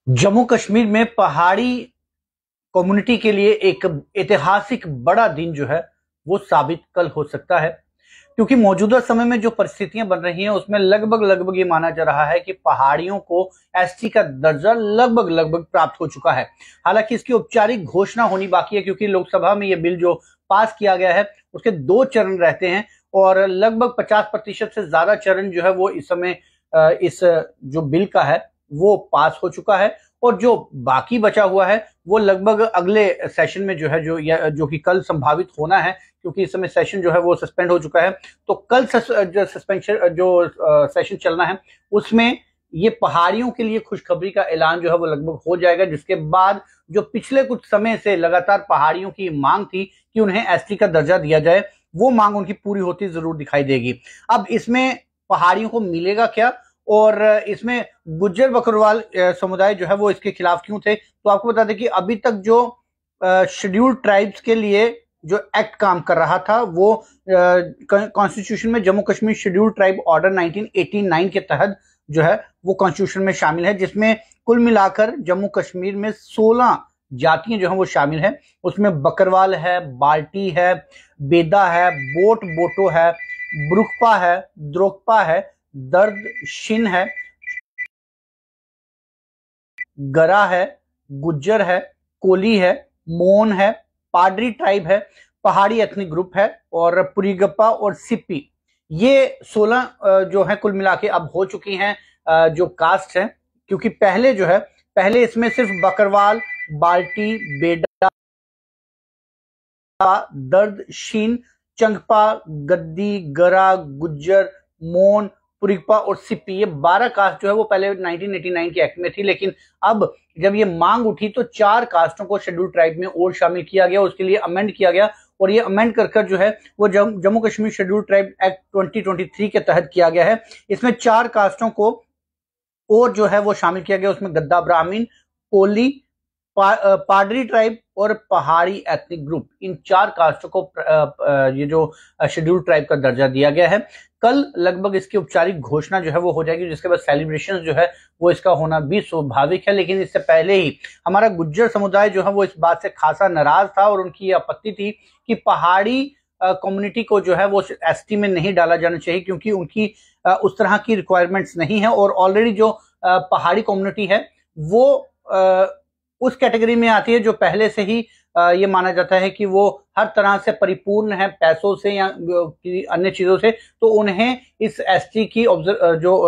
जम्मू कश्मीर में पहाड़ी कम्युनिटी के लिए एक ऐतिहासिक बड़ा दिन जो है वो साबित कल हो सकता है, क्योंकि मौजूदा समय में जो परिस्थितियां बन रही हैं उसमें लगभग ये माना जा रहा है कि पहाड़ियों को एसटी का दर्जा लगभग प्राप्त हो चुका है। हालांकि इसकी औपचारिक घोषणा होनी बाकी है, क्योंकि लोकसभा में यह बिल जो पास किया गया है उसके 2 चरण रहते हैं और लगभग 50% से ज्यादा चरण जो है वो इस समय इस जो बिल का है वो पास हो चुका है और जो बाकी बचा हुआ है वो लगभग अगले सेशन में जो है जो कि कल संभावित होना है, क्योंकि इस समय सेशन जो है वो सस्पेंड हो चुका है। तो कल जो सस्पेंशन जो सेशन चलना है उसमें ये पहाड़ियों के लिए खुशखबरी का ऐलान जो है वो लगभग हो जाएगा, जिसके बाद जो पिछले कुछ समय से लगातार पहाड़ियों की मांग थी कि उन्हें एसटी का दर्जा दिया जाए, वो मांग उनकी पूरी होती जरूर दिखाई देगी। अब इसमें पहाड़ियों को मिलेगा क्या और इसमें गुज्जर बकरवाल समुदाय जो है वो इसके खिलाफ क्यों थे, तो आपको बता दें कि अभी तक जो शेड्यूल्ड ट्राइब्स के लिए जो एक्ट काम कर रहा था वो कॉन्स्टिट्यूशन में Jammu Kashmir scheduled tribe order 1989 के तहत जो है वो कॉन्स्टिट्यूशन में शामिल है, जिसमें कुल मिलाकर जम्मू कश्मीर में 16 जातियां जो है वो शामिल है। उसमें बकरवाल है, बाल्टी है, बेदा है, बोटो है, ब्रुकपा है, द्रोकपा है, दर्द शिन है, गरा है, गुज्जर है, कोली है, मोन है, पाडरी ट्राइब है, पहाड़ी एथनिक ग्रुप है और पुरीगप्पा और सिप्पी। ये 16 जो है कुल मिला के अब हो चुकी हैं जो कास्ट है, क्योंकि पहले इसमें सिर्फ बकरवाल, बाल्टी, बेडा, दर्द शीन, चंगपा, गद्दी, गरा, गुज्जर, मोन, पुरीगपा और सिप्पी, ये 12 कास्ट जो है वो पहले 1989 के एक्ट में थी, लेकिन अब जब ये मांग उठी तो 4 कास्टों को शेड्यूल ट्राइब में और शामिल किया गया, उसके लिए अमेंड किया गया और ये अमेंड कर जो है वो Jammu Kashmir schedule tribe act 2023 के तहत किया गया है। इसमें 4 कास्टों को और जो है वो शामिल किया गया, उसमें गद्दा ब्राह्मीण, कोली, पाडरी ट्राइब और पहाड़ी एथनिक ग्रुप, इन 4 कास्टों को ये जो शेड्यूल्ड ट्राइब का दर्जा दिया गया है। कल लगभग इसकी औपचारिक घोषणा जो है वो हो जाएगी, जिसके बाद सेलिब्रेशन जो है वो इसका होना भी स्वाभाविक है। लेकिन इससे पहले ही हमारा गुज्जर समुदाय जो है वो इस बात से खासा नाराज था और उनकी ये आपत्ति थी कि पहाड़ी कम्युनिटी को जो है वो एसटी में नहीं डाला जाना चाहिए, क्योंकि उनकी उस तरह की रिक्वायरमेंट्स नहीं है और ऑलरेडी जो पहाड़ी कम्युनिटी है वो उस कैटेगरी में आती है जो पहले से ही ये माना जाता है कि वो हर तरह से परिपूर्ण है, पैसों से या अन्य चीजों से, तो उन्हें इस एसटी की जो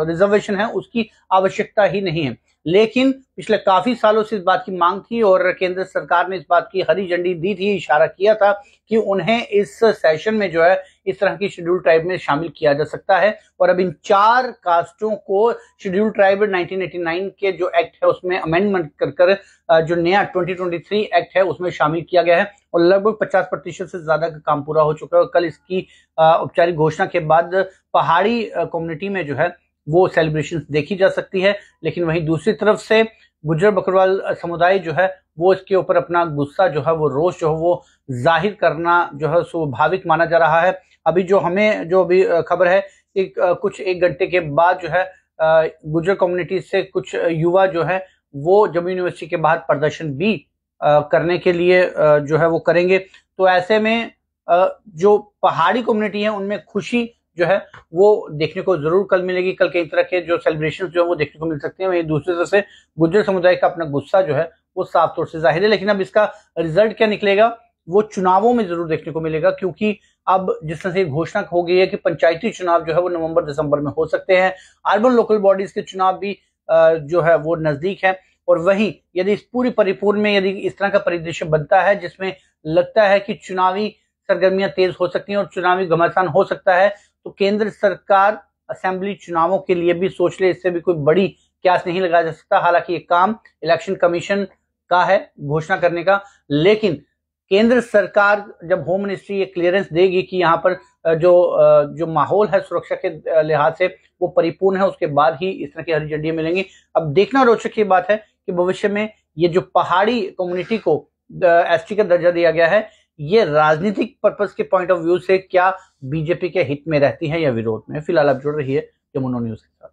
रिजर्वेशन है उसकी आवश्यकता ही नहीं है। लेकिन पिछले काफी सालों से इस बात की मांग थी और केंद्र सरकार ने इस बात की हरी झंडी दी थी, इशारा किया था कि उन्हें इस सेशन में जो है इस तरह की शेड्यूल ट्राइब में शामिल किया जा सकता है। और अब इन 4 कास्टों को शेड्यूल ट्राइब 1989 के जो एक्ट है उसमें अमेंडमेंट कर जो नया 2023 एक्ट है उसमें शामिल किया गया है और लगभग 50% से ज्यादा का काम पूरा हो चुका है। और कल इसकी औपचारिक घोषणा के बाद पहाड़ी कम्युनिटी में जो है वो सेलिब्रेशन देखी जा सकती है। लेकिन वहीं दूसरी तरफ से गुज्जर बकरवाल समुदाय जो है वो इसके ऊपर अपना गुस्सा जो है वो रोष जो है वो जाहिर करना जो है स्वाभाविक माना जा रहा है। अभी जो हमें जो अभी खबर है कुछ 1 घंटे के बाद जो है गुज्जर कम्युनिटी से कुछ युवा जो है वो जम्मू यूनिवर्सिटी के बाहर प्रदर्शन भी करने के लिए जो है वो करेंगे। तो ऐसे में जो पहाड़ी कम्युनिटी है उनमें खुशी जो है वो देखने को जरूर कल मिलेगी। कल कई तरह के जो सेलिब्रेशन जो है वो देखने को मिल सकते हैं। वहीं दूसरी तरफ से गुज्जर समुदाय का अपना गुस्सा जो है वो साफ तौर से जाहिर है। लेकिन अब इसका रिजल्ट क्या निकलेगा वो चुनावों में जरूर देखने को मिलेगा, क्योंकि अब जिस तरह से घोषणा हो गई है कि पंचायती चुनाव जो है वो नवंबर दिसंबर में हो सकते हैं। अर्बन लोकल बॉडीज के चुनाव भी जो है वो नजदीक है। और वहीं यदि इस पूरी परिपूर्ण में यदि इस तरह का परिदृश्य बनता है जिसमें लगता है कि चुनावी सरगर्मियां तेज हो सकती हैं और चुनावी घमासान हो सकता है, तो केंद्र सरकार असेंबली चुनावों के लिए भी सोच ले, इससे भी कोई बड़ी क्यास नहीं लगाया जा सकता। हालांकि ये काम इलेक्शन कमीशन का है घोषणा करने का, लेकिन केंद्र सरकार जब होम मिनिस्ट्री ये क्लियरेंस देगी कि यहाँ पर जो माहौल है सुरक्षा के लिहाज से वो परिपूर्ण है, उसके बाद ही इस तरह की हरी झंडियां मिलेंगी। अब देखना रोचक ये बात है कि भविष्य में ये जो पहाड़ी कम्युनिटी को एसटी का दर्जा दिया गया है ये राजनीतिक पर्पस के पॉइंट ऑफ व्यू से क्या बीजेपी के हित में रहती है या विरोध में। फिलहाल आप जुड़ रही है यमुना न्यूज के साथ।